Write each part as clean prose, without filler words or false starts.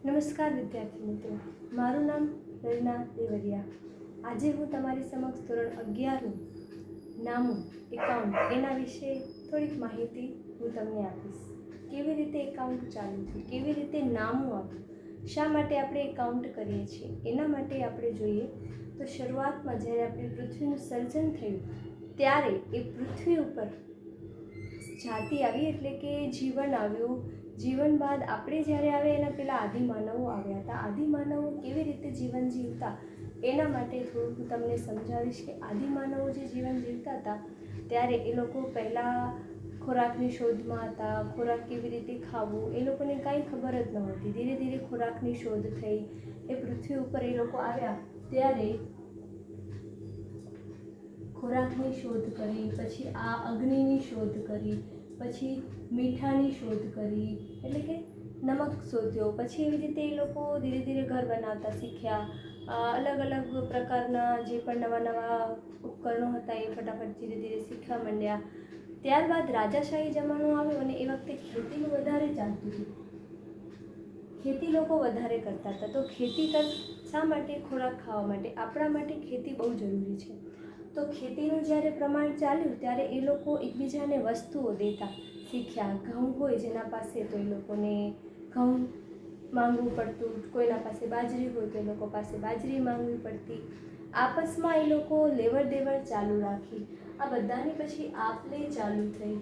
નમસ્કાર વિદ્યાર્થી મિત્રો, મારું નામ રજના દેવરિયા। આજે હું તમારી સમક્ષ ધોરણ 11નું નામું એકાઉન્ટ એના વિશે થોડીક માહિતી હું તમને આપીશ। કેવી રીતે એકાઉન્ટ ચાલુ થયું, કેવી રીતે નામું આવ્યું, શા માટે આપણે એકાઉન્ટ કરીએ છીએ, એના માટે આપણે જોઈએ તો શરૂઆતમાં જ્યારે આપણી પૃથ્વીનું સર્જન થયું ત્યારે એ પૃથ્વી ઉપર જાતિ આવી, એટલે કે જીવન આવ્યું। જીવન બાદ આપણે જ્યારે આવ્યા એના પહેલાં આદિમાનવો આવ્યા હતા। આદિમાનવો કેવી રીતે જીવન જીવતા એના માટે થોડુંક હું તમને સમજાવીશ કે આદિમાનવો જે જીવન જીવતા હતા ત્યારે એ લોકો પહેલાં ખોરાકની શોધમાં હતા। ખોરાક કેવી રીતે ખાવું એ લોકોને કાંઈ ખબર જ નહોતી। ધીરે ધીરે ખોરાકની શોધ થઈ, એ પૃથ્વી ઉપર એ લોકો આવ્યા ત્યારે ખોરાકની શોધ કરી, પછી આ અગ્નિની શોધ કરી, પછી મીઠાની શોધ કરી, એટલે કે નમક શોધ્યો। પછી એવી રીતે એ લોકો ધીરે ધીરે ઘર બનાવતા શીખ્યા। અલગ અલગ પ્રકારના જે પણ નવા નવા ઉપકરણો હતા એ ફટાફટ ધીરે ધીરે શીખવા માંડ્યા। ત્યારબાદ રાજાશાહી જમાનો આવ્યો અને એ વખતે ખેતીનું વધારે ચાલતું હતું। ખેતી લોકો વધારે કરતા હતા, તો ખેતી શા માટે? ખોરાક ખાવા માટે। આપણા માટે ખેતી બહુ જરૂરી છે। તો ખેતીનું જ્યારે પ્રમાણ ચાલ્યું ત્યારે એ લોકો એકબીજાને વસ્તુઓ દેતા શીખ્યા। ઘઉં હોય જેના પાસે તો એ લોકોને ઘઉં માંગવું પડતું, કોઈના પાસે બાજરી હોય તો એ લોકો પાસે બાજરી માંગવી પડતી। આપસમાં એ લોકો લેવડ દેવડ ચાલુ રાખી। આ બધાની પછી આપ લે ચાલુ થઈ,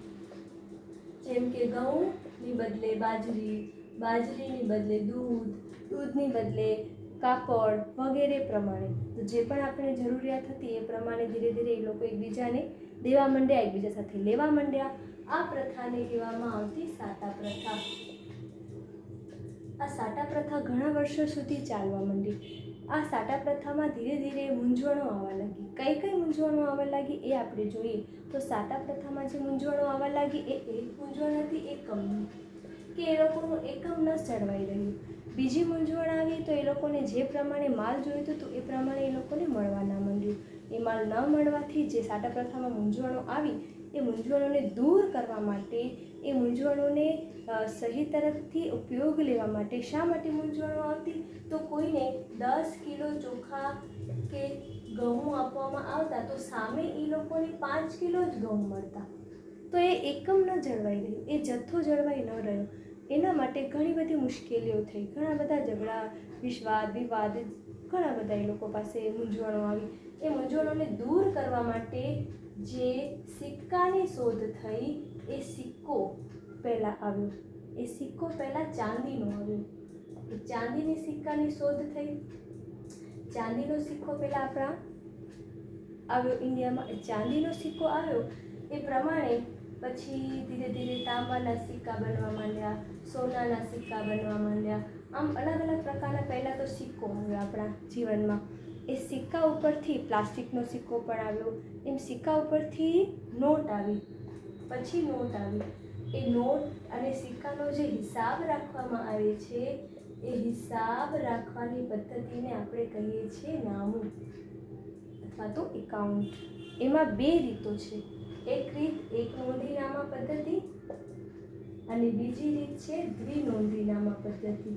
જેમ કે ઘઉંની બદલે બાજરી, બાજરીની બદલે દૂધ, દૂધની બદલે કાપડ વગેરે પ્રમાણે જે પણ આપણે જરૂરિયાત હતી એ પ્રમાણે ધીરે ધીરે એ લોકો એકબીજાને દેવા માંડ્યા, એકબીજા સાથે લેવા માંડ્યા। આ પ્રથાને કહેવામાં આવતી સાટા પ્રથા। આ સાટા પ્રથા ઘણા વર્ષો સુધી ચાલવા માંડી। આ સાટા પ્રથામાં ધીરે ધીરે મૂંઝવણો આવવા લાગી। કઈ કઈ મૂંઝવણો આવવા લાગી એ આપણે જોઈએ તો સાટા પ્રથામાં જે મૂંઝવણો આવવા લાગી એ એક મૂંઝવણ હતી એકમની, કે એ લોકોનું એકમ ન જળવાઈ રહ્યું। બીજી મૂંઝવણ આવી તો એ લોકોને જે પ્રમાણે માલ જોઈતું હતું એ પ્રમાણે એ લોકોને મળવા ના માંડ્યું। એ માલ ન મળવાથી જે સાટા પ્રથામાં મૂંઝવણો આવી એ મૂંઝવણોને દૂર કરવા માટે, એ મૂંઝવણોને સહી તરફથી ઉપયોગ લેવા માટે શા માટે મૂંઝવણો આવતી? તો કોઈને 10 કિલો ચોખા કે ઘઉં આપવામાં આવતા તો સામે એ લોકોને 5 કિલો જ ઘઉં મળતા, તો એ એકમ ન જળવાઈ રહ્યું, એ જથ્થો જળવાઈ ન રહ્યો। એના માટે ઘણી બધી મુશ્કેલીઓ થઈ, ઘણા બધા ઝઘડા, વિવાદ ઘણા બધા એ લોકો પાસે મૂંઝવણો આવી। એ મૂંઝવણોને દૂર કરવા માટે જે સિક્કાની શોધ થઈ, એ સિક્કો પહેલાં આવ્યો। એ સિક્કો પહેલાં ચાંદીનો આવ્યો। એ ચાંદીની સિક્કાની શોધ થઈ। ચાંદીનો સિક્કો પહેલાં આપણા આવ્યો ઇન્ડિયામાં। એ ચાંદીનો સિક્કો આવ્યો એ પ્રમાણે પછી ધીરે ધીરે તાંબાના સિક્કા બનવા માંડ્યા, સોનાના સિક્કા બનવા માંડ્યા। આમ અલગ અલગ પ્રકારના પહેલાં તો સિક્કો આવ્યો આપણા જીવનમાં। એ સિક્કા ઉપરથી પ્લાસ્ટિકનો સિક્કો પણ આવ્યો, એમ સિક્કા ઉપરથી નોટ આવી, પછી નોટ આવી। એ નોટ અને સિક્કાનો જે હિસાબ રાખવામાં આવે છે એ હિસાબ રાખવાની પદ્ધતિને આપણે કહીએ છીએ નામું અથવા તો એકાઉન્ટ। એમાં બે રીતો છે, એક રીત એક નોંધીનામા પદ્ધતિ અને બીજી રીત છે દ્વિનોંધીનામા પદ્ધતિ।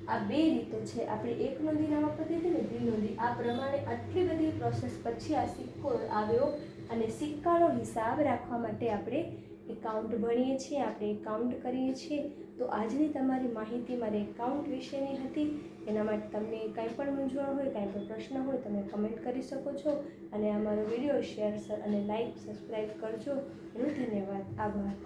આ બે રીતો છે, આપણે એક નોંધીનામા પદ્ધતિ અને દ્વિનોંધી। આ પ્રમાણે આટલી બધી પ્રોસેસ પછી આ સિક્કો આવ્યો અને સિક્કાનો હિસાબ રાખવા માટે આપણે એકાઉન્ટ ભણીએ છીએ, આપણે એકાઉન્ટ કરીએ છીએ। તો આજની તમારી માહિતી મારી એકાઉન્ટ વિશેની હતી। એના માટે તમને કાંઈ પણ મૂંઝવણ હોય, કાંઈ પણ પ્રશ્ન હોય તમે કમેન્ટ કરી શકો છો અને અમારો વિડીયો શેર અને લાઈક સબસ્ક્રાઈબ કરજો। એનો ધન્યવાદ, આભાર।